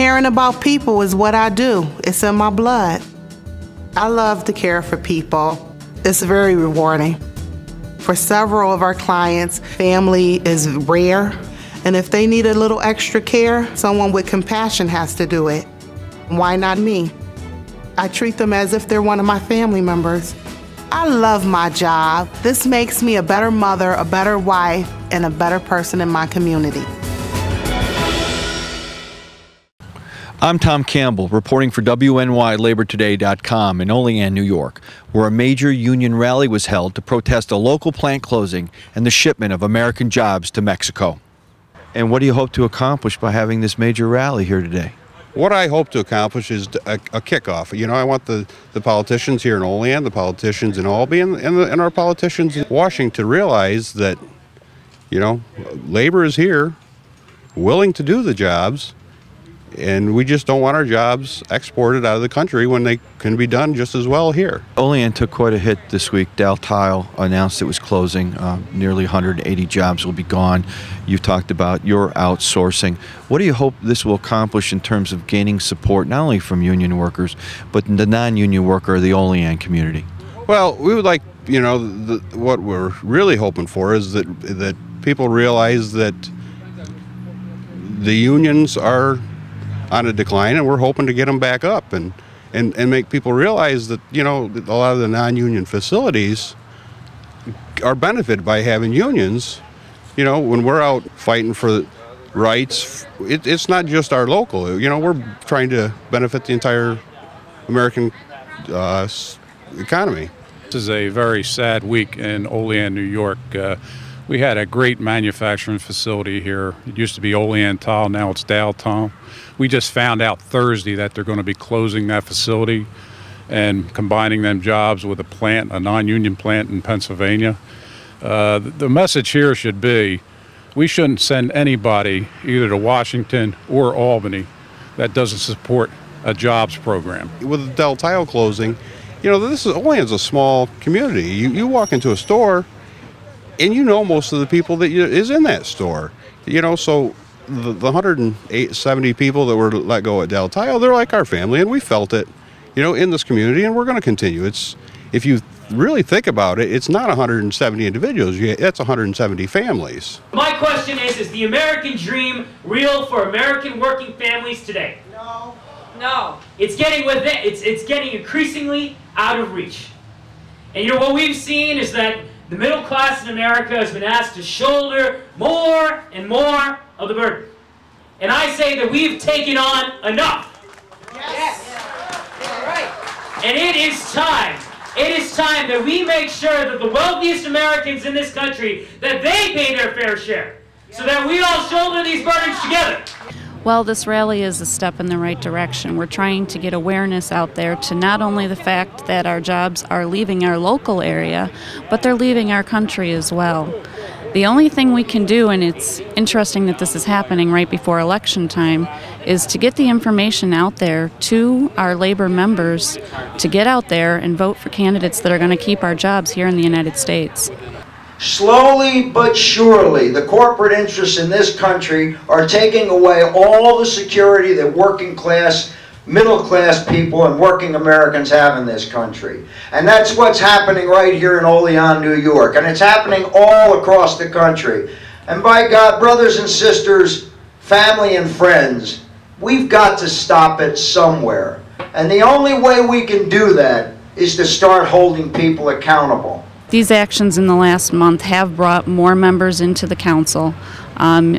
Caring about people is what I do. It's in my blood. I love to care for people. It's very rewarding. For several of our clients, family is rare, and if they need a little extra care, someone with compassion has to do it. Why not me? I treat them as if they're one of my family members. I love my job. This makes me a better mother, a better wife, and a better person in my community. I'm Tom Campbell, reporting for WNYLaborToday.com in Olean, New York, where a major union rally was held to protest a local plant closing and the shipment of American jobs to Mexico. And what do you hope to accomplish by having this major rally here today? What I hope to accomplish is a kickoff. You know, I want the politicians here in Olean, the politicians in Albany, and our politicians in Washington to realize that, you know, labor is here, willing to do the jobs, and we just don't want our jobs exported out of the country when they can be done just as well here. Olean took quite a hit this week. Daltile announced it was closing. Nearly 180 jobs will be gone. You've talked about your outsourcing. What do you hope this will accomplish in terms of gaining support, not only from union workers, but the non-union worker of the Olean community? Well, we would like, you know, what we're really hoping for is that people realize that the unions are on a decline, and we're hoping to get them back up and make people realize that, you know, a lot of the non-union facilities are benefited by having unions. You know, when we're out fighting for rights, it's not just our local. You know, we're trying to benefit the entire American economy. This is a very sad week in Olean, New York. We had a great manufacturing facility here. It used to be Olean Tile, now it's Daltile. We just found out Thursday that they're going to be closing that facility and combining them jobs with a plant, a non-union plant in Pennsylvania. The message here should be, we shouldn't send anybody either to Washington or Albany that doesn't support a jobs program. With the Daltile closing, you know, Olean's a small community. You walk into a store, and you know most of the people that is in that store. You know, so the 170 people that were let go at Daltile, they're like our family, and we felt it, you know, in this community, and we're going to continue. If you really think about it, it's not 170 individuals, it's 170 families. My question is the American dream real for American working families today? No. No. It's getting increasingly out of reach. And you know what we've seen is that the middle class in America has been asked to shoulder more and more of the burden. And I say that we've taken on enough. Yes. Yeah, right. And it is time that we make sure that the wealthiest Americans in this country, that they pay their fair share, so that we all shoulder these burdens together. Well, this rally is a step in the right direction. We're trying to get awareness out there to not only the fact that our jobs are leaving our local area, but they're leaving our country as well. The only thing we can do, and it's interesting that this is happening right before election time, is to get the information out there to our labor members to get out there and vote for candidates that are going to keep our jobs here in the United States. Slowly but surely, the corporate interests in this country are taking away all the security that working class, middle class people and working Americans have in this country. And that's what's happening right here in Olean, New York. And it's happening all across the country. And by God, brothers and sisters, family and friends, we've got to stop it somewhere. And the only way we can do that is to start holding people accountable. These actions in the last month have brought more members into the council.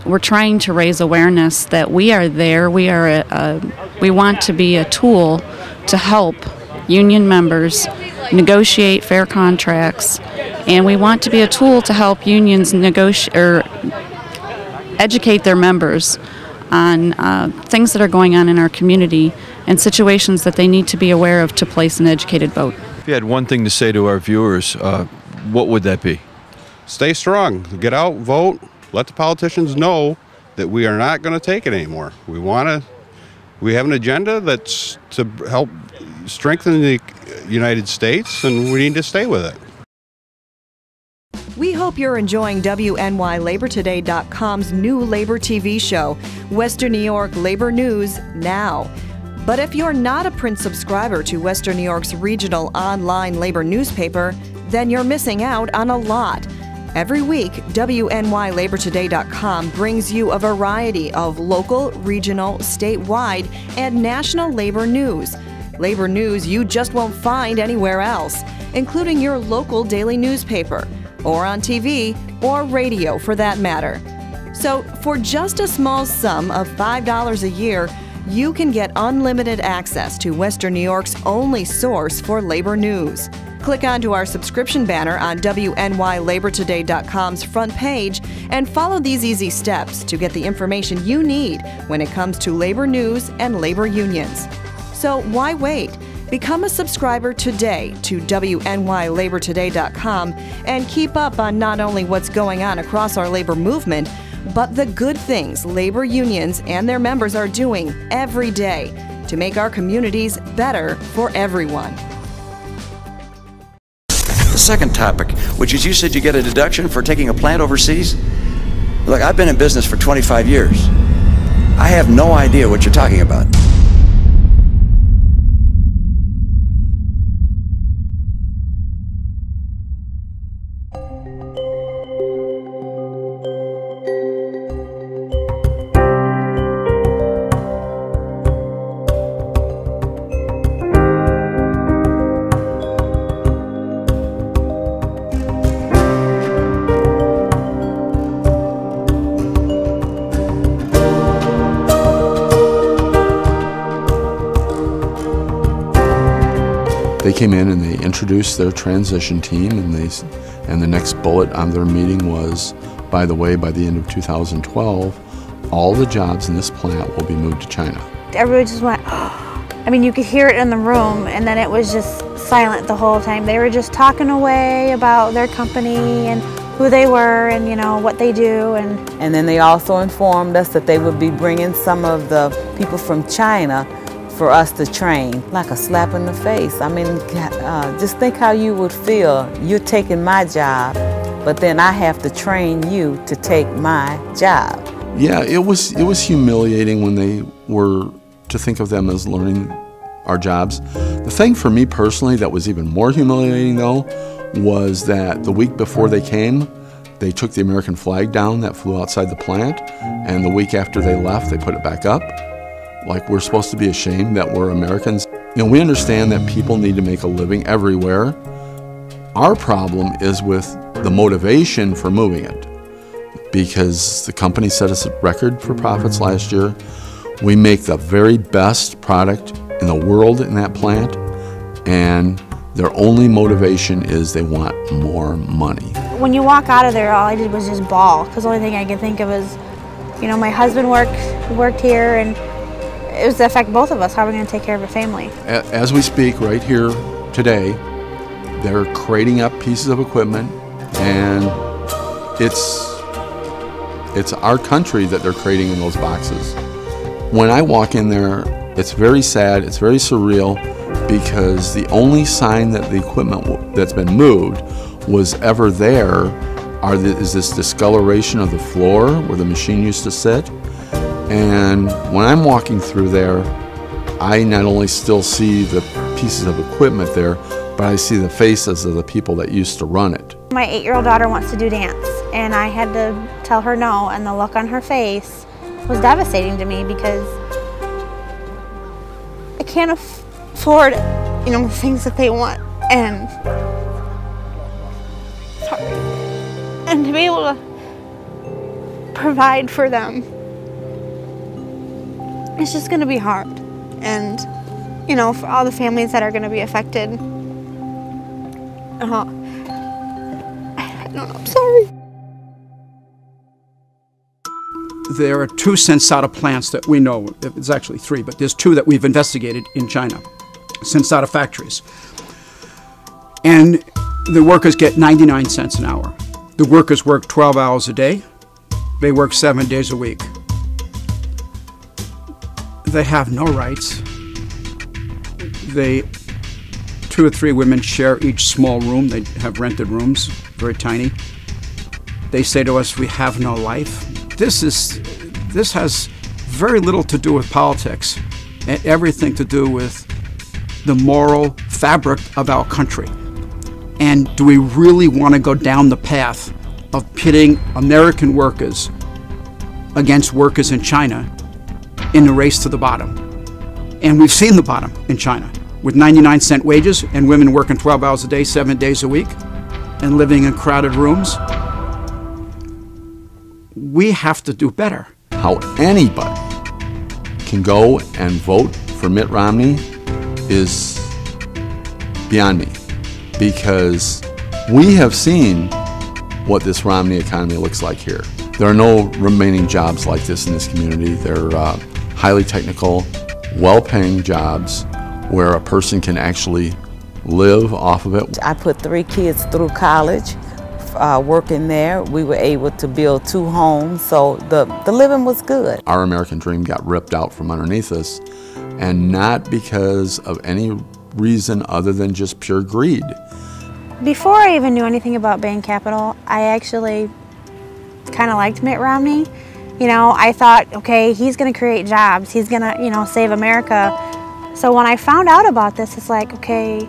We're trying to raise awareness that we are there. We want to be a tool to help union members negotiate fair contracts, and we want to be a tool to help unions educate their members on things that are going on in our community and situations that they need to be aware of to place an educated vote. If you had one thing to say to our viewers, what would that be? Stay strong. Get out, vote. Let the politicians know that we are not going to take it anymore. We have an agenda that's to help strengthen the United States, and we need to stay with it. We hope hope you're enjoying WNYLaborToday.com's new labor TV show, Western New York Labor News Now. But if you're not a print subscriber to Western New York's regional online labor newspaper, then you're missing out on a lot. Every week, WNYLaborToday.com brings you a variety of local, regional, statewide, and national labor news. Labor news you just won't find anywhere else, including your local daily newspaper, or on TV, or radio for that matter. So, for just a small sum of $5 a year, you can get unlimited access to Western New York's only source for labor news. Click onto our subscription banner on WNYLaborToday.com's front page and follow these easy steps to get the information you need when it comes to labor news and labor unions. So why wait? Become a subscriber today to WNYLaborToday.com and keep up on not only what's going on across our labor movement, but the good things labor unions and their members are doing every day to make our communities better for everyone. The second topic, which is you said you get a deduction for taking a plant overseas. Look, I've been in business for 25 years. I have no idea what you're talking about. They came in and they introduced their transition team, and the next bullet on their meeting was, by the way, by the end of 2012, all the jobs in this plant will be moved to China. Everybody just went, oh. I mean, you could hear it in the room, and then it was just silent the whole time. They were just talking away about their company and who they were and, you know, what they do. And then they also informed us that they would be bringing some of the people from China for us to train. Like a slap in the face. I mean, just think how you would feel. You're taking my job, but then I have to train you to take my job. Yeah, it was humiliating when they were to think of them as learning our jobs. The thing for me personally that was even more humiliating, though, was that the week before they came, they took the American flag down that flew outside the plant, and the week after they left, they put it back up. Like we're supposed to be ashamed that we're Americans. You know, we understand that people need to make a living everywhere. Our problem is with the motivation for moving it, because the company set us a record for profits last year. We make the very best product in the world in that plant, and their only motivation is they want more money. When you walk out of there, all I did was just bawl, because the only thing I could think of is, you know, my husband worked here, and it was to affect both of us. How are we going to take care of a family? As we speak right here today, they're crating up pieces of equipment, and it's our country that they're crating in those boxes. When I walk in there, it's very sad, it's very surreal, because the only sign that the equipment that's been moved was ever there is this discoloration of the floor where the machine used to sit. And when I'm walking through there, I not only still see the pieces of equipment there, but I see the faces of the people that used to run it. My 8-year-old daughter wants to do dance, and I had to tell her no, and the look on her face was devastating to me, because I can't afford, you know, the things that they want, and to be able to provide for them. It's just going to be hard, and, you know, for all the families that are going to be affected. I don't know, I'm sorry. There are 2 Sensata plants that we know, it's actually 3, but there's 2 that we've investigated in China, Sensata factories. And the workers get 99 cents an hour. The workers work 12 hours a day. They work 7 days a week. They have no rights. 2 or 3 women share each small room. They have rented rooms, very tiny. They say to us, we have no life. This has very little to do with politics and everything to do with the moral fabric of our country. And do we really want to go down the path of pitting American workers against workers in China in the race to the bottom? And we've seen the bottom in China with 99-cent wages and women working 12 hours a day, 7 days a week, and living in crowded rooms. We have to do better. How anybody can go and vote for Mitt Romney is beyond me, because we have seen what this Romney economy looks like here. There are no remaining jobs like this in this community. They're highly technical, well-paying jobs where a person can actually live off of it. I put 3 kids through college. Working there, we were able to build 2 homes, so the living was good. Our American dream got ripped out from underneath us, and not because of any reason other than just pure greed. Before I even knew anything about Bain Capital, I actually kind of liked Mitt Romney. You know, I thought, okay, he's going to create jobs, he's going to, you know, save America. So when I found out about this, it's like, okay,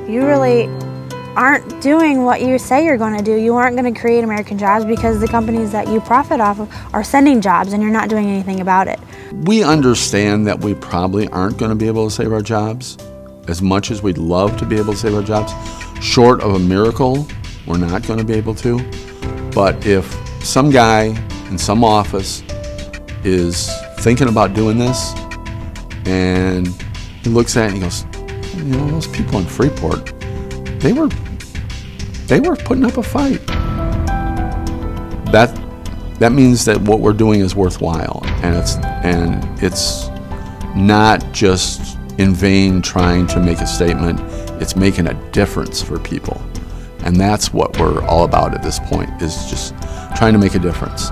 you really aren't doing what you say you're going to do. You aren't going to create American jobs because the companies that you profit off of are sending jobs and you're not doing anything about it. We understand that we probably aren't going to be able to save our jobs as much as we'd love to be able to save our jobs. Short of a miracle, we're not going to be able to. But if some guy in some office is thinking about doing this and he looks at it and he goes, you know, those people in Freeport, they were putting up a fight. That means that what we're doing is worthwhile, and it's not just in vain trying to make a statement. It's making a difference for people, and that's what we're all about at this point, is just trying to make a difference.